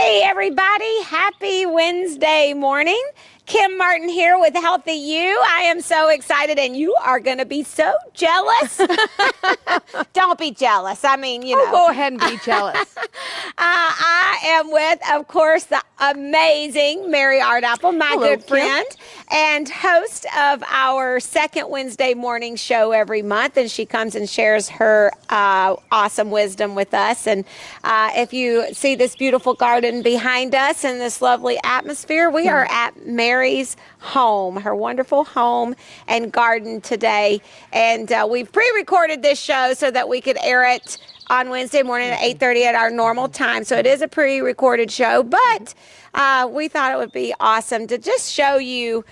Hey everybody, happy Wednesday morning. Kim Martin here with Healthy You. I am so excited and you are going to be so jealous. Don't be jealous. I mean, you know. Go ahead and be jealous. I am with, of course, the amazing Mary Ardapple, my Hello, good friend, and host of our second Wednesday morning show every month. And she comes and shares her awesome wisdom with us. And if you see this beautiful garden behind us and this lovely atmosphere, we are at Mary's home, her wonderful home and garden today. And we've pre-recorded this show so that we could air it on Wednesday morning at 8:30 at our normal time. So it is a pre-recorded show, but we thought it would be awesome to just show you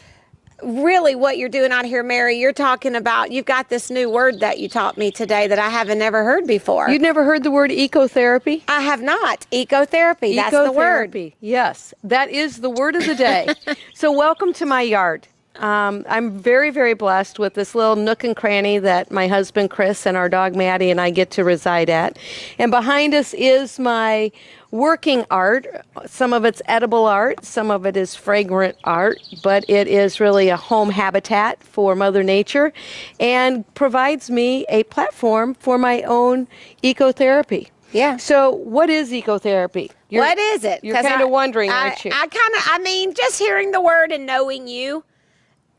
really what you're doing out here, Mary. You're talking about, you've got this new word that you taught me today that I haven't never heard before. You've never heard the word ecotherapy? I have not. Ecotherapy, that's the word. Ecotherapy, yes. That is the word of the day. So welcome to my yard. I'm very, very blessed with this little nook and cranny that my husband Chris and our dog Maddie and I get to reside at. And behind us is my working art. Some of it's edible art, some of it is fragrant art, but it is really a home habitat for Mother Nature and provides me a platform for my own ecotherapy. Yeah. So what is ecotherapy? What is it? You're kind of wondering, aren't you? I mean, just hearing the word and knowing you,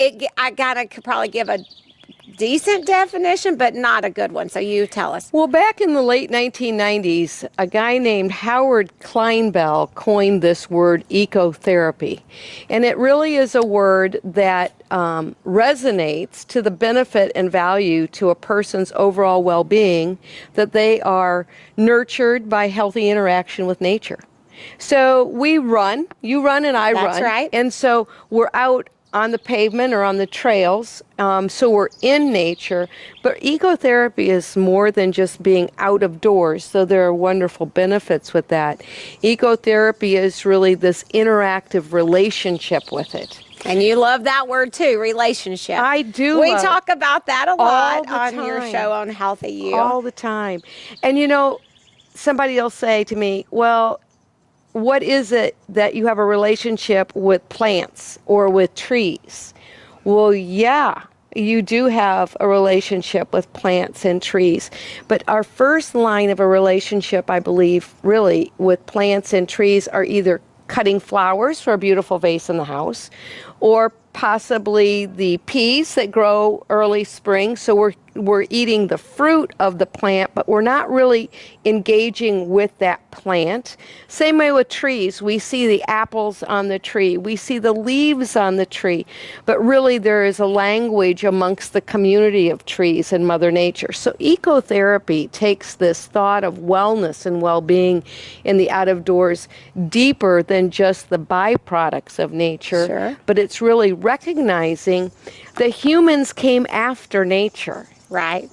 I could probably give a decent definition, but not a good one. So you tell us. Well, back in the late 1990s, a guy named Howard Kleinbell coined this word ecotherapy. And it really is a word that resonates to the benefit and value to a person's overall well-being, that they are nurtured by healthy interaction with nature. So we run, you run and I run. That's right. And so we're out on the pavement or on the trails, so we're in nature. But ecotherapy is more than just being out of doors, so there are wonderful benefits with that. Ecotherapy is really this interactive relationship with it. And you love that word too, relationship. I do. We talk about that a lot on time. your show on Healthy You. All the time. And you know, somebody will say to me, well, what is it that you have a relationship with plants or with trees? Well, yeah, you do have a relationship with plants and trees. But our first line of a relationship, I believe, really, with plants and trees are either cutting flowers for a beautiful vase in the house, or possibly the peas that grow early spring. So we're eating the fruit of the plant, but we're not really engaging with that plant. Same way with trees. We see the apples on the tree. We see the leaves on the tree. But really there is a language amongst the community of trees and Mother Nature. So ecotherapy takes this thought of wellness and well-being in the out of doors deeper than just the byproducts of nature. Sure. But it's really recognizing that humans came after nature. Right.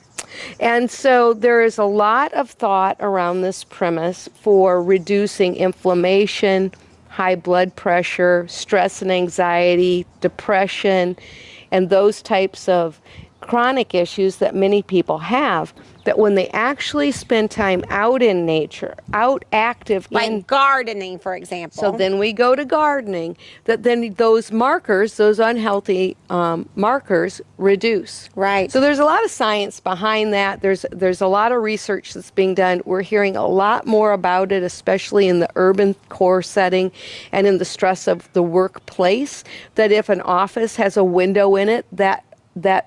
And so there is a lot of thought around this premise for reducing inflammation, high blood pressure, stress and anxiety, depression, and those types of chronic issues that many people have, that when they actually spend time out in nature, out active like gardening, for example. So then we go to gardening, that then those markers, those unhealthy markers reduce. Right. So there's a lot of science behind that. There's a lot of research that's being done. We're hearing a lot more about it, especially in the urban core setting and in the stress of the workplace, that if an office has a window in it, that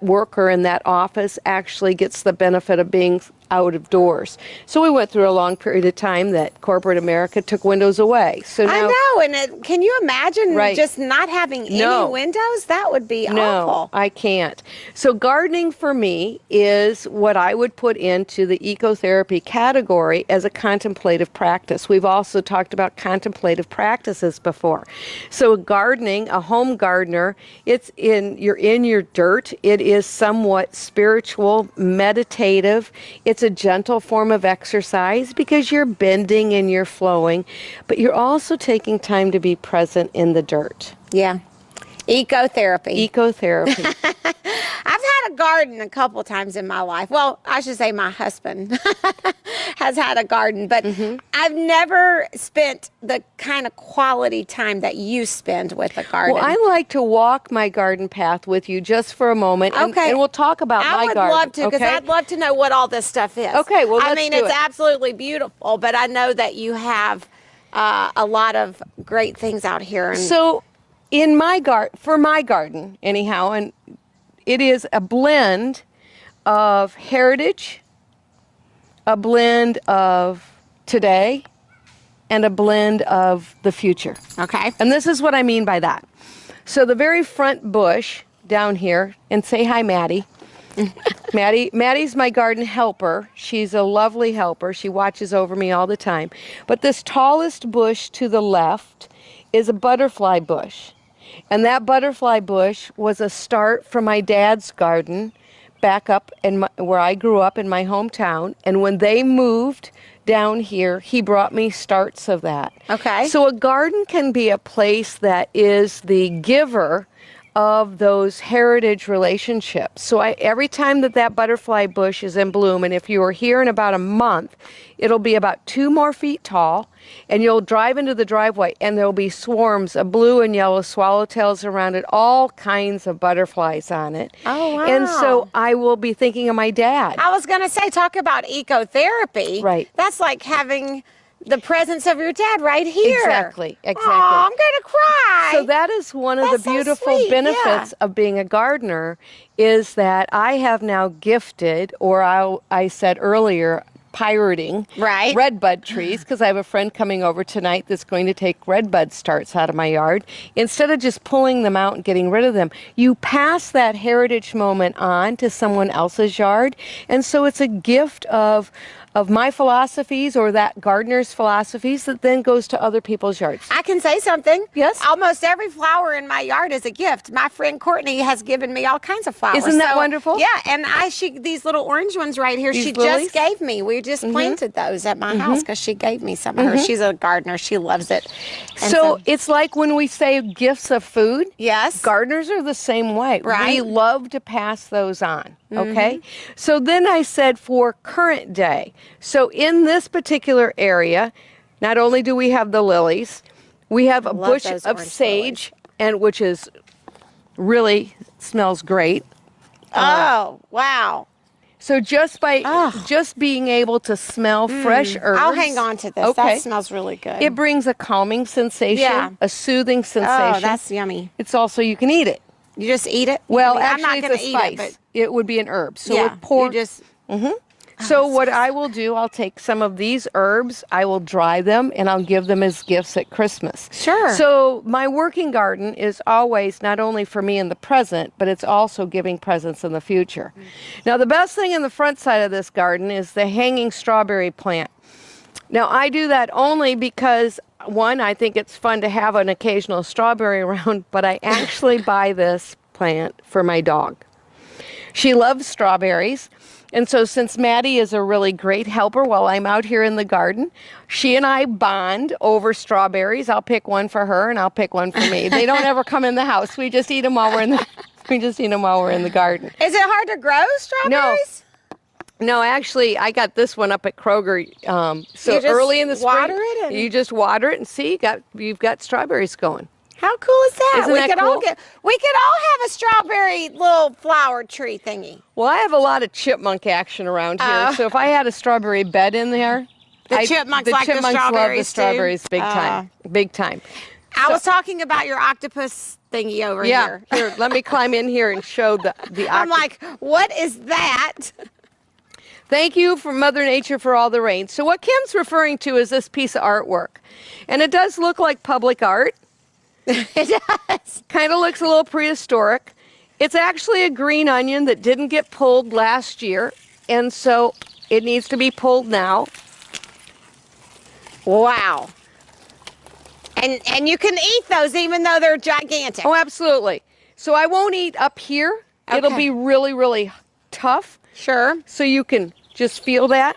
worker in that office actually gets the benefit of being out of doors. So we went through a long period of time that corporate America took windows away. So now, I know, and can you imagine just not having any windows? That would be awful. No, I can't. So gardening for me is what I would put into the ecotherapy category as a contemplative practice. We've also talked about contemplative practices before. So gardening, a home gardener, you're in your dirt. It is somewhat spiritual, meditative. It's a gentle form of exercise because you're bending and you're flowing, but you're also taking time to be present in the dirt. Yeah. Ecotherapy. Ecotherapy. I've had had a garden a couple times in my life. Well, I should say my husband has had a garden, but I've never spent the kind of quality time that you spend with a garden. Well, I like to walk my garden path with you just for a moment, and, Okay. and we'll talk about my garden. I would love to, because okay? I'd love to know what all this stuff is. Okay, well, I let's mean, do it's it. absolutely beautiful, but I know that you have a lot of great things out here. And So, in my for my garden, anyhow, and it is a blend of heritage, a blend of today, and a blend of the future. okay. And this is what I mean by that. So the very front bush down here, and say hi, Maddie. Maddie's my garden helper. She's a lovely helper. She watches over me all the time. But this tallest bush to the left is a butterfly bush. And that butterfly bush was a start from my dad's garden back up where I grew up in my hometown. And when they moved down here, he brought me starts of that. Okay. So a garden can be a place that is the giver of those heritage relationships. So every time that butterfly bush is in bloom, and if you are here in about a month, it'll be about 2 more feet tall, and you'll drive into the driveway, and there'll be swarms of blue and yellow swallowtails around it, all kinds of butterflies on it. Oh, wow. And so I will be thinking of my dad. I was going to say, talk about ecotherapy. Right. That's like having the presence of your dad right here. Exactly. Oh, I'm going to cry. So that is one of That's the so beautiful sweet, benefits of being a gardener, is that I have now gifted, or I said earlier, pirating Right. redbud trees, because I have a friend coming over tonight that's going to take redbud starts out of my yard. Instead of just pulling them out and getting rid of them, you pass that heritage moment on to someone else's yard. And so it's a gift of my philosophies, or that gardener's philosophies, that then goes to other people's yards. I can say something. Yes? Almost every flower in my yard is a gift. My friend Courtney has given me all kinds of flowers. Isn't that wonderful? Yeah, and these little orange ones right here, These she lilies? just gave me. We just planted those at my house because she gave me some of hers. She's a gardener. She loves it. And So it's like when we say gifts of food. yes. Gardeners are the same way. Right. We love to pass those on. Okay. So then I said for current day. So in this particular area, not only do we have the lilies, we have a love bush those of orange sage, and which is really smells great. Oh, wow. So just by Oh. just being able to smell fresh herbs. I'll hang on to this. Okay. That smells really good. It brings a calming sensation, Yeah. a soothing sensation. oh, that's yummy. It's also, you can eat it. You just eat it? Well, I mean, actually, I'm not it's a going to spice. eat it, It would be an herb. So but yeah, it pour. you just... So what I will do, I'll take some of these herbs, I will dry them, and I'll give them as gifts at Christmas. Sure. So my working garden is always not only for me in the present, but it's also giving presents in the future. Now, the best thing in the front side of this garden is the hanging strawberry plant. Now, I do that only because, one, I think it's fun to have an occasional strawberry around, but I actually buy this plant for my dog. She loves strawberries. And so since Maddie is a really great helper while I'm out here in the garden, she and I bond over strawberries. I'll pick one for her and I'll pick one for me. They don't ever come in the house. We just eat them while we're in the garden. Is it hard to grow strawberries? No, actually, I got this one up at Kroger. So You just early in the spring, water it and- you just water it and see, you've got strawberries going. How cool is that? Isn't we that could cool? all have a strawberry little flower tree thingy. Well, I have a lot of chipmunk action around here, Oh. so if I had a strawberry bed in there, The chipmunks like the love the strawberries, too? strawberries big time, big time. I was talking about your octopus thingy over Yeah, here. here, let me climb in here and show the I'm like, what is that? Thank you for Mother Nature for all the rain. So what Kim's referring to is this piece of artwork, and it does look like public art. It does. Kind of looks a little prehistoric. It's actually a green onion that didn't get pulled last year, and so it needs to be pulled now. Wow. And you can eat those even though they're gigantic. Oh, absolutely. So I won't eat up here. It'll Okay. be really, really tough. Sure. So you can just feel that.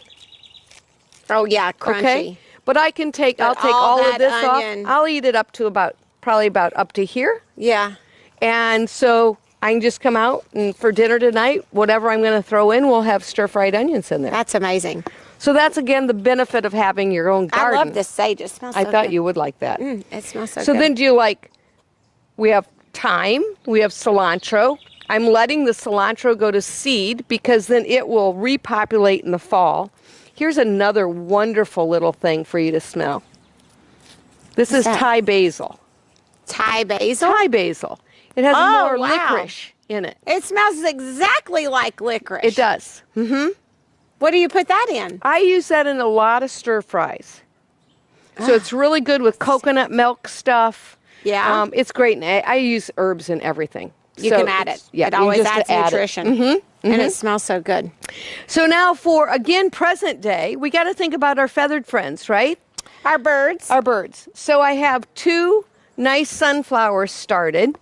Oh yeah, crunchy. Okay. But I'll take But all all of that this onion. off. I'll eat it up to probably about up to here. Yeah. And so I can just come out and for dinner tonight, whatever I'm going to throw in, we'll have stir-fried onions in there. That's amazing. So that's, again, the benefit of having your own garden. I love this sage. It smells so I thought good. you would like that. It smells so So good. then do you like, we have thyme, we have cilantro. I'm letting the cilantro go to seed because then it will repopulate in the fall. Here's another wonderful little thing for you to smell. This is that? Thai basil. Thai basil? Thai basil. It has Oh, more wow. licorice in it. It smells exactly like licorice. It does. What do you put that in? I use that in a lot of stir fries. So it's really good with coconut milk stuff. Yeah. It's great. And I use herbs in everything. You So can add it. it's- Yeah, It you always just adds add it. nutrition. And it smells so good. So now for, again, present day, we got to think about our feathered friends, right? Our birds. Our birds. So I have 2 nice sunflowers started.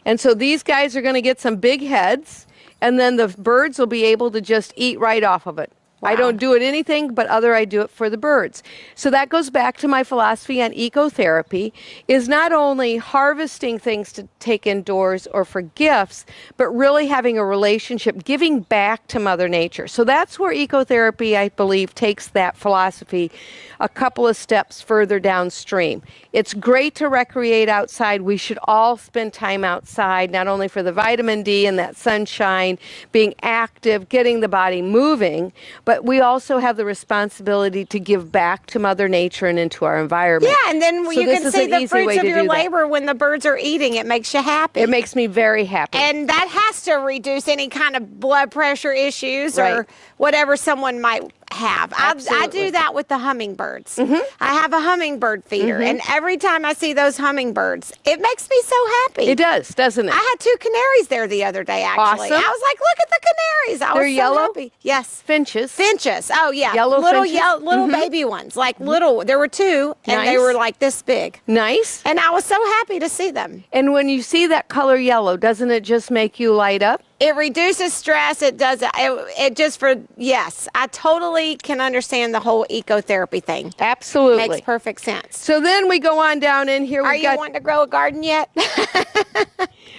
And so these guys are going to get some big heads. And then the birds will be able to just eat right off of it. I Wow. don't do it anything, but I do it for the birds. So that goes back to my philosophy on ecotherapy, is not only harvesting things to take indoors or for gifts, but really having a relationship, giving back to Mother Nature. So that's where ecotherapy, I believe, takes that philosophy a couple of steps further downstream. It's great to recreate outside. We should all spend time outside, not only for the vitamin D and that sunshine, being active, getting the body moving, but we also have the responsibility to give back to Mother Nature and into our environment. Yeah, and then So you this can is see an the easy fruits way of to your do that. labor when the birds are eating. It makes you happy. It makes me very happy. And that has to reduce any kind of blood pressure issues Right. or whatever someone might have. I Absolutely. do that with the hummingbirds. I have a hummingbird feeder, and every time I see those hummingbirds, it makes me so happy. It does, doesn't it? I had 2 canaries there the other day, actually. Awesome. I was like, look at the canaries. I They're was so yellow? happy. Yes. Finches. Finches. Oh, yeah. Yellow little finches? little baby ones. Like little. There were 2, and they Nice. were like this big. Nice. And I was so happy to see them. And when you see that color yellow, doesn't it just make you light up? It reduces stress. It does. It just for, yes, I totally can understand the whole ecotherapy thing. Absolutely. Makes perfect sense. So then we go on down in here. Are We've you got, wanting to grow a garden yet?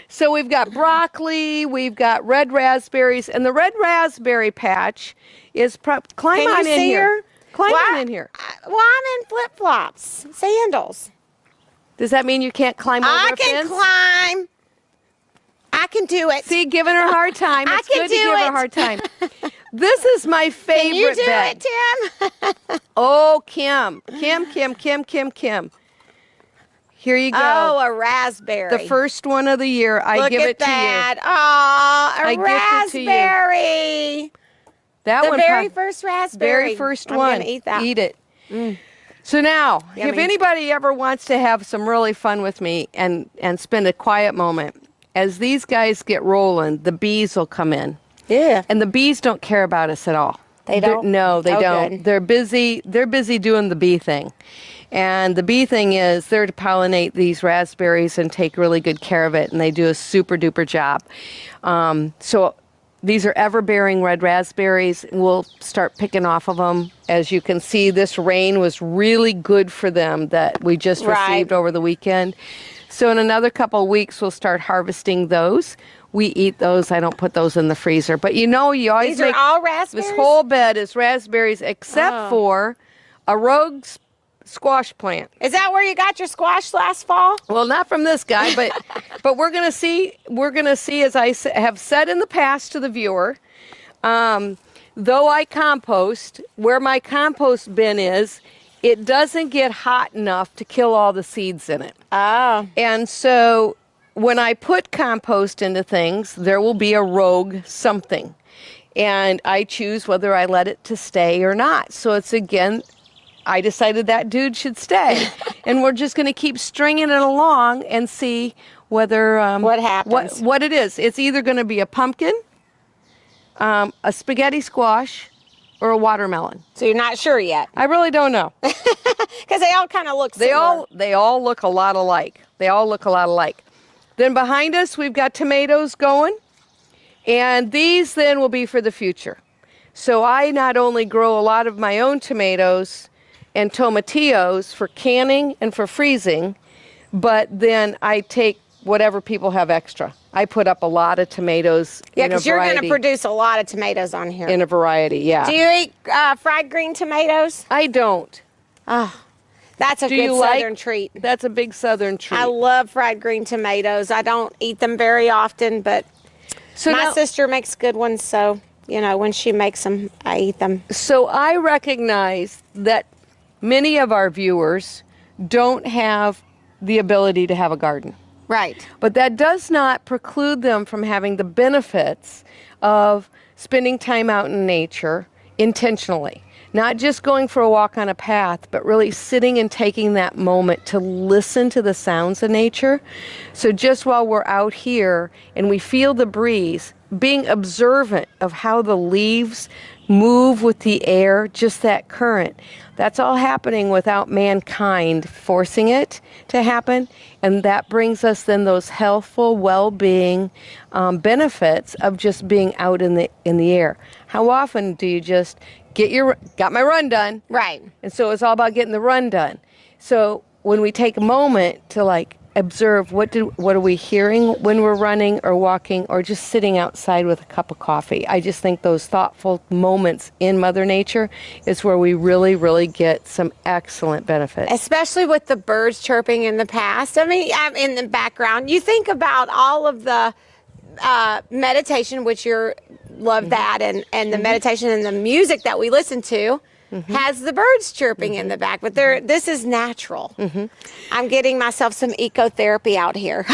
so we've got broccoli, we've got red raspberries, and the red raspberry patch is climb Can on you in see here. her? Climb Well, on in here. Well, I'm in flip-flops, sandals. Does that mean you can't climb over I a can fence? climb. I can do it. See, giving her a hard time. I It's can good to do give her a it. hard time. This is my favorite Can you do bed. it, Tim? Oh, Kim. Kim. Here you go. Oh, a raspberry. The first one of the year. I Look give at it to you. that. Oh, a I gift it to you. raspberry. That The one very prob- first raspberry. very first I'm one. gonna eat that. Eat it. So now, if Yummy. anybody ever wants to have some really fun with me and spend a quiet moment, as these guys get rolling, the bees will come in. Yeah. And the bees don't care about us at all. They don't? No, they Oh, don't. good. They're busy doing the bee thing. And the bee thing is they're to pollinate these raspberries and take really good care of it, and they do a super duper job. So these are ever-bearing red raspberries. We'll start picking off of them. As you can see, this rain was really good for them that we just Right. received over the weekend. So in another couple of weeks, we'll start harvesting those. We eat those. I don't put those in the freezer. But you always These are make all raspberries? this whole bed is raspberries except Oh. for a rogue squash plant. Is that where you got your squash last fall? Well, not from this guy, but we're going to see, as I have said in the past to the viewer, though I compost, where my compost bin is, it doesn't get hot enough to kill all the seeds in it. Oh. And so when I put compost into things, there will be a rogue something. And I choose whether I let it to stay or not. So it's, again, I decided that dude should stay. And we're just going to keep stringing it along and see whether What happens. what it is. It's either going to be a pumpkin, a spaghetti squash, or a watermelon. So you're not sure yet? I really don't know. Because they all kind of look They similar. all look a lot alike. Then behind us, we've got tomatoes going. And these then will be for the future. So I not only grow a lot of my own tomatoes and tomatillos for canning and for freezing, but then I take whatever people have extra. I put up a lot of tomatoes. Yeah, in a because you're going to variety- produce a lot of tomatoes on here. in a variety. Yeah. Do you eat fried green tomatoes? I don't. Oh, that's a Do good you like? Southern treat. That's a big Southern treat. I love fried green tomatoes. I don't eat them very often, but So my now- sister makes good ones, so, when she makes them, I eat them. So I recognize that many of our viewers don't have the ability to have a garden. Right. But that does not preclude them from having the benefits of spending time out in nature intentionally. Not just going for a walk on a path, but really sitting and taking that moment to listen to the sounds of nature. So just while we're out here and we feel the breeze, being observant of how the leaves move with the air, just that current. That's all happening without mankind forcing it to happen. And that brings us then those healthful, well-being benefits of just being out in the air. How often do you just got my run done? Right. And so it's all about getting the run done. So when we take a moment to observe what are we hearing when we're running or walking or just sitting outside with a cup of coffee. I just think those thoughtful moments in Mother Nature is where we really, really get some excellent benefits. Especially with the birds chirping in the past. I mean, in the background. You think about all of the meditation, which you love that, and the meditation and the music that we listen to has the birds chirping in the back. But this is natural. I'm getting myself some ecotherapy out here.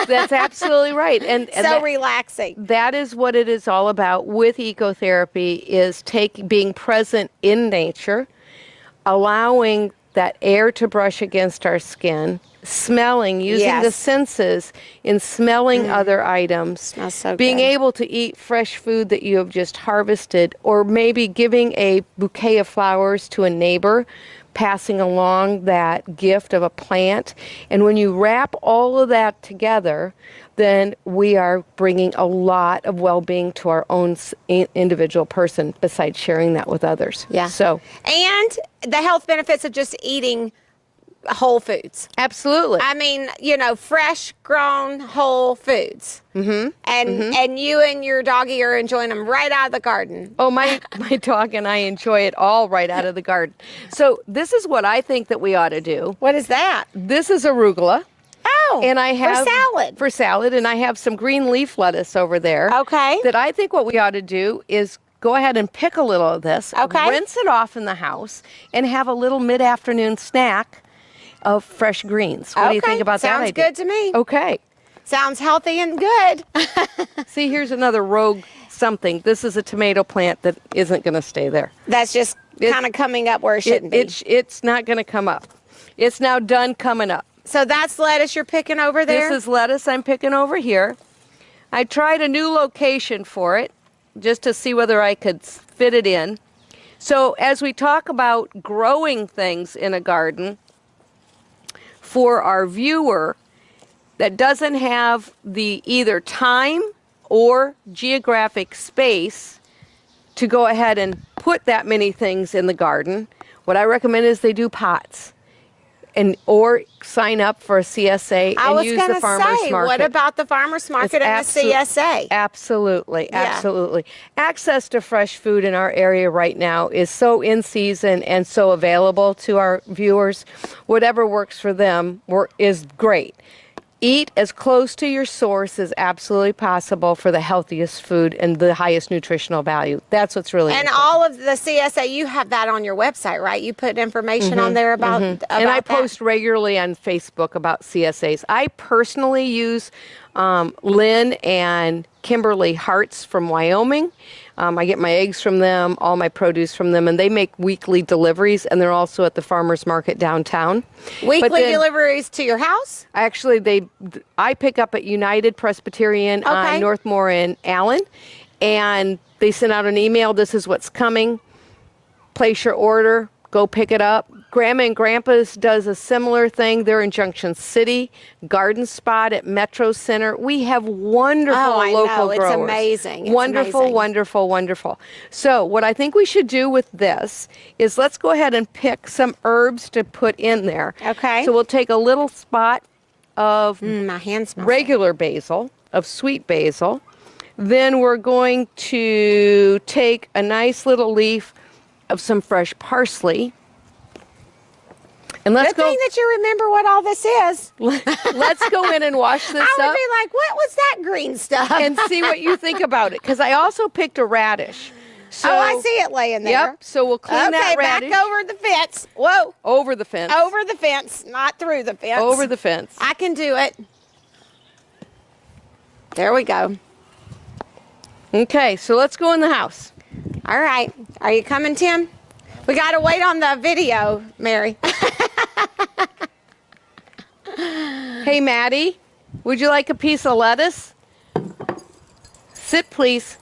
That's absolutely right. And so relaxing. That is what it is all about with ecotherapy, is being present in nature, allowing that air to brush against our skin, smelling, using the senses in smelling other items, Smells so being good. able to eat fresh food that you have just harvested, or maybe giving a bouquet of flowers to a neighbor, passing along that gift of a plant. And when you wrap all of that together, then we are bringing a lot of well-being to our own individual person, besides sharing that with others. Yeah. So, and the health benefits of just eating whole foods. absolutely. I mean, fresh grown whole foods. And you and your doggy are enjoying them right out of the garden. Oh, my dog and I enjoy it all right out of the garden. So this is what I think that we ought to do. What is that? This is arugula. Oh, And I have for salad. For salad, and I have some green leaf lettuce over there. Okay. That I think what we ought to do is go ahead and pick a little of this, Okay. rinse it off in the house, and have a little mid-afternoon snack of fresh greens. What do you think about that Sounds idea? good to me. Okay. Sounds healthy and good. See, here's another rogue something. This is a tomato plant that isn't going to stay there. That's just kind of coming up where it shouldn't be. It's not going to come up. It's now done coming up. So that's lettuce you're picking over there? This is lettuce I'm picking over here. I tried a new location for it just to see whether I could fit it in. So as we talk about growing things in a garden, for our viewer that doesn't have the either time or geographic space to go ahead and put that many things in the garden, what I recommend is they do pots, or sign up for a CSA and use the farmer's market. What about the farmer's market and the CSA? Absolutely, Yeah. absolutely. Access to fresh food in our area right now is so in season and so available to our viewers. Whatever works for them is great. Eat as close to your source as absolutely possible for the healthiest food and the highest nutritional value. That's what's really And important. all of the CSA, you have that on your website, right? You put information on there about And I that? post regularly on Facebook about CSAs. I personally use Lynn and Kimberly Hartz from Wyoming. I get my eggs from them, all my produce from them, and they make weekly deliveries, and they're also at the farmer's market downtown. Weekly deliveries to your house? Actually, I pick up at United Presbyterian on Northmore in Allen, and they send out an email, this is what's coming, place your order, go pick it up. Grandma and Grandpa's does a similar thing. They're in Junction City, Garden Spot at Metro Center. We have wonderful local growers. It's amazing. It's wonderful, amazing. wonderful, wonderful. So what I think we should do with this is let's go ahead and pick some herbs to put in there. Okay. So we'll take a little spot of My hand smells. regular basil, of sweet basil. Then we're going to take a nice little leaf of some fresh parsley. And let's Good thing that you remember what all this is. let's go in and wash this I would up be like, what was that green stuff? and see what you think about it. Because I also picked a radish. So, oh, I see it laying there. Yep. So we'll clean that radish. Back over the fence. Whoa. Over the fence. Over the fence, not through the fence. Over the fence. I can do it. There we go. Okay, so let's go in the house. All right. Are you coming, Tim? We got to wait on the video, Mary. Hey, Maddie, would you like a piece of lettuce? Sit, please.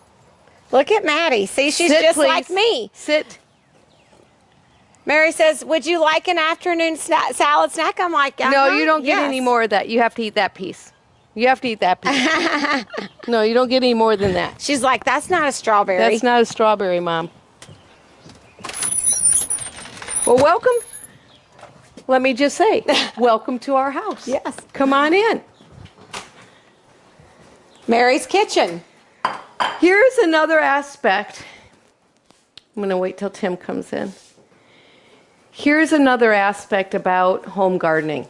Look at Maddie. See, she's Sit, just please. like me. Sit. Mary says, would you like an afternoon salad snack? I'm like, No, you don't get any more of that. You have to eat that piece. You have to eat that piece. No, you don't get any more than that. She's like, that's not a strawberry. That's not a strawberry, Mom. Well, welcome. Let me just say, welcome to our house. Yes. Come on in. Mary's kitchen. Here's another aspect. I'm going to wait till Tim comes in. Here's another aspect about home gardening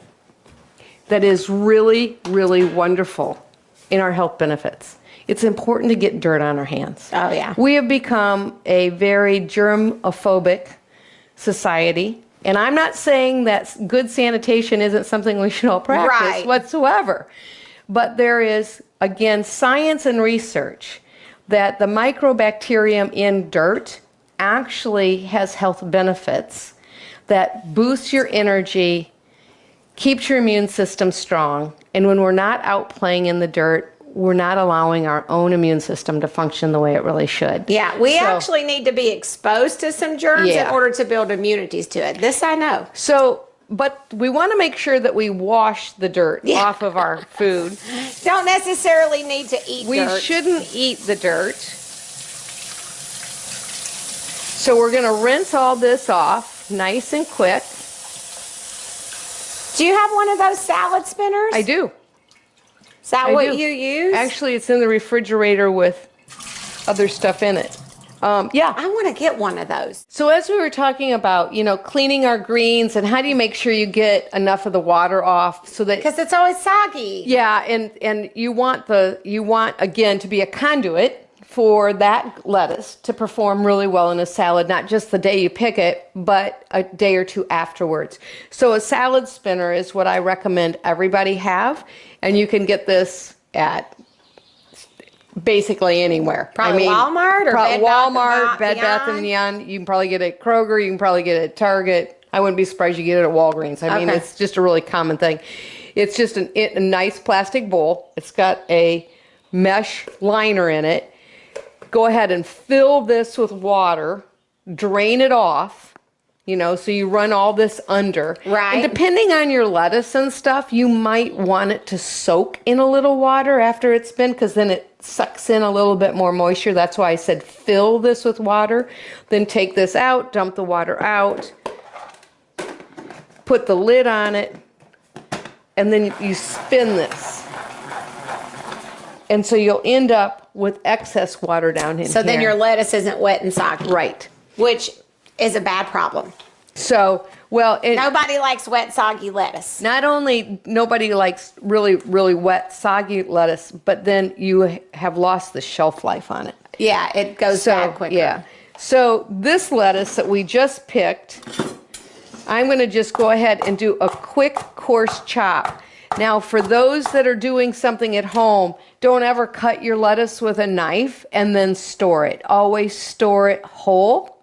that is really, really wonderful in our health benefits. It's important to get dirt on our hands. Oh, yeah. We have become a very germophobic society. And I'm not saying that good sanitation isn't something we should all practice whatsoever. But there is, again, science and research that the microbacterium in dirt actually has health benefits that boosts your energy, keeps your immune system strong. And when we're not out playing in the dirt, we're not allowing our own immune system to function the way it really should. Yeah, we actually need to be exposed to some germs in order to build immunities to it. This I know. So, but we want to make sure that we wash the dirt off of our food. Don't necessarily need to eat We dirt. shouldn't eat the dirt. So we're going to rinse all this off nice and quick. Do you have one of those salad spinners? I do. Is that what you use? Actually, it's in the refrigerator with other stuff in it. Yeah. I want to get one of those. So as we were talking about, cleaning our greens and how do you make sure you get enough of the water off so that Because it's always soggy. yeah, and you want again to be a conduit for that lettuce to perform really well in a salad, not just the day you pick it, but a day or two afterwards. So a salad spinner is what I recommend everybody have, and you can get this at basically anywhere. Probably Walmart or Bed Bath Walmart, and Bed Bath and Beyond. You can probably get it at Kroger. You can probably get it at Target. I wouldn't be surprised you get it at Walgreens. I mean, it's just a really common thing. It's just a nice plastic bowl. It's got a mesh liner in it. Go ahead and fill this with water. Drain it off. So you run all this under. Right. And depending on your lettuce and stuff, you might want it to soak in a little water after it's been, because then it sucks in a little bit more moisture. That's why I said fill this with water. Then take this out, dump the water out, put the lid on it, and then you spin this. And so you'll end up with excess water down in here. So then your lettuce isn't wet and soggy. Right. Which is a bad problem. So, nobody likes wet, soggy lettuce. Not only nobody likes really, really wet, soggy lettuce, but then you have lost the shelf life on it. Yeah, it goes bad quicker. Yeah. So this lettuce that we just picked, I'm going to just go ahead and do a quick coarse chop. Now, for those that are doing something at home, don't ever cut your lettuce with a knife and then store it. Always store it whole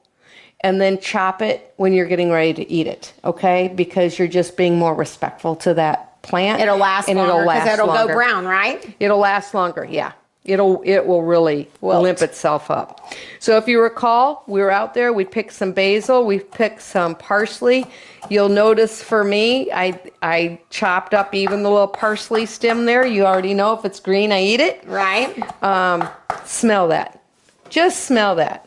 and then chop it when you're getting ready to eat it, okay? Because you're just being more respectful to that plant. It'll last longer because it'll go brown, right? It'll last longer, yeah. It will really limp itself up. So if you recall, we were out there, we picked some basil, we picked some parsley. You'll notice for me, I chopped up even the little parsley stem there. You already know if it's green, I eat it. Right. Smell that. Just smell that.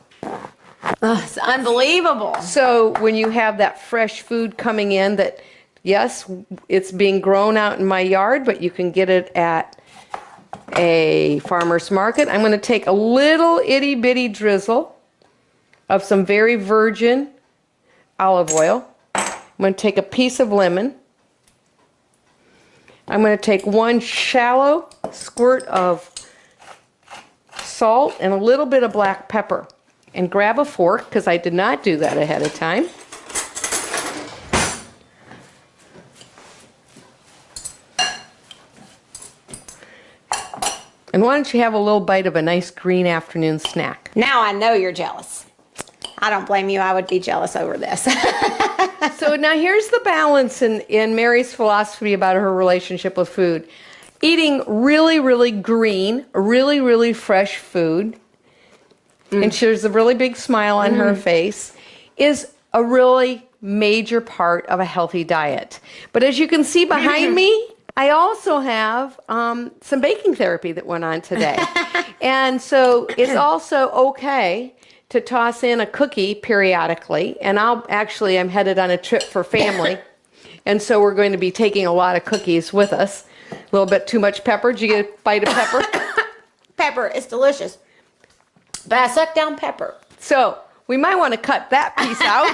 It's unbelievable. So when you have that fresh food coming in that Yes, it's being grown out in my yard, but you can get it at a farmer's market. I'm going to take a little itty bitty drizzle of some very virgin olive oil. I'm going to take a piece of lemon. I'm going to take one shallow squirt of salt and a little bit of black pepper. And grab a fork, because I did not do that ahead of time. And why don't you have a little bite of a nice green afternoon snack? Now I know you're jealous. I don't blame you. I would be jealous over this. So now here's the balance in Mary's philosophy about her relationship with food. Eating really, really green, really, really fresh food, and there's a really big smile on her face, is a really major part of a healthy diet. But as you can see behind me, I also have some baking therapy that went on today. And so it's also okay to toss in a cookie periodically. And I'm headed on a trip for family. And so we're going to be taking a lot of cookies with us. A little bit too much pepper. Did you get a bite of pepper? Pepper is delicious. But I sucked down pepper. So we might want to cut that piece out.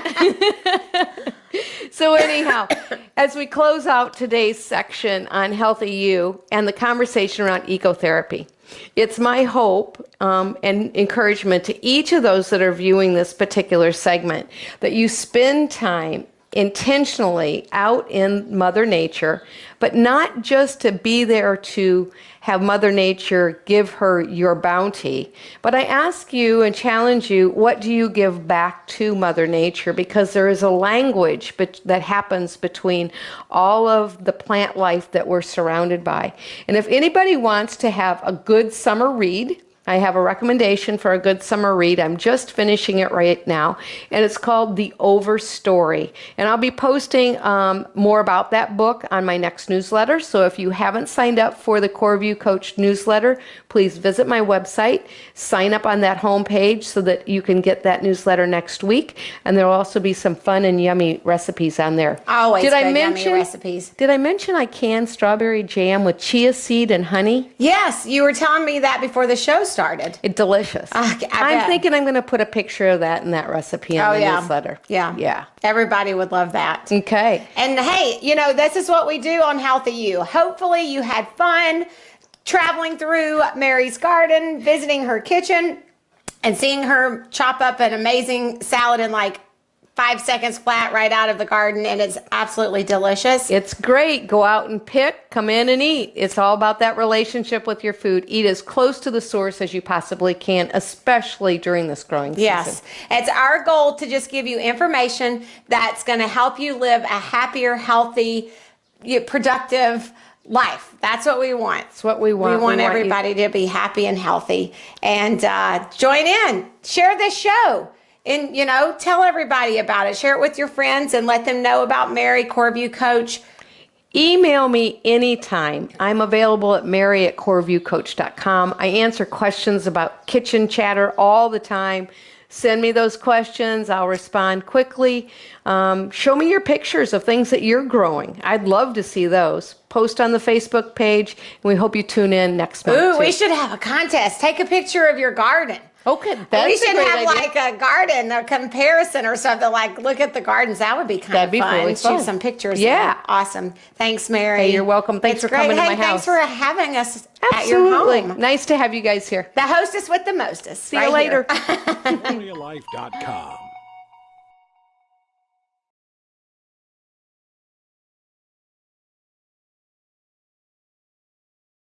So anyhow, as we close out today's section on Healthy You and the conversation around ecotherapy, it's my hope and encouragement to each of those that are viewing this particular segment that you spend time intentionally out in Mother Nature, but not just to be there to have Mother Nature give her your bounty, but I ask you and challenge you, what do you give back to Mother Nature? Because there is a language that happens between all of the plant life that we're surrounded by. And if anybody wants to have a good summer read, I have a recommendation for a good summer read. I'm just finishing it right now, and it's called The Overstory. And I'll be posting more about that book on my next newsletter. So if you haven't signed up for the Coreview Coach newsletter, please visit my website, sign up on that homepage so that you can get that newsletter next week. And there will also be some fun and yummy recipes on there. Always yummy recipes. Did I mention I canned strawberry jam with chia seed and honey? Yes, you were telling me that before the show started. It's delicious. I'm thinking I'm going to put a picture of that in that recipe on the newsletter. Yeah. Everybody would love that. Okay. And hey, this is what we do on Healthy You. Hopefully you had fun traveling through Mary's garden, visiting her kitchen, and seeing her chop up an amazing salad in like 5 seconds flat right out of the garden, and it's absolutely delicious. It's great. Go out and pick, come in and eat. It's all about that relationship with your food. Eat as close to the source as you possibly can, especially during this growing season. Yes. It's our goal to just give you information that's going to help you live a happier, healthy, productive life. That's what we want. That's what we want. We want everybody to be happy and healthy. And join in. Share this show. And, tell everybody about it. Share it with your friends and let them know about Mary, Coreview Coach. Email me anytime. I'm available at mary@coreviewcoach.com. I answer questions about kitchen chatter all the time. Send me those questions. I'll respond quickly. Show me your pictures of things that you're growing. I'd love to see those. Post on the Facebook page, and we hope you tune in next month. Ooh, we should have a contest. Take a picture of your garden. Okay, that's we should a great have idea. like a garden, a comparison or something. Like, look at the gardens. That would be kind of fun. Really fun. Shoot some pictures. Yeah, awesome. Thanks, Mary. Hey, you're welcome. Thanks for coming to my house. Thanks for having us Absolutely. at your home. Nice to have you guys here. The hostess with the mostest. See you later. QualityOfLife.com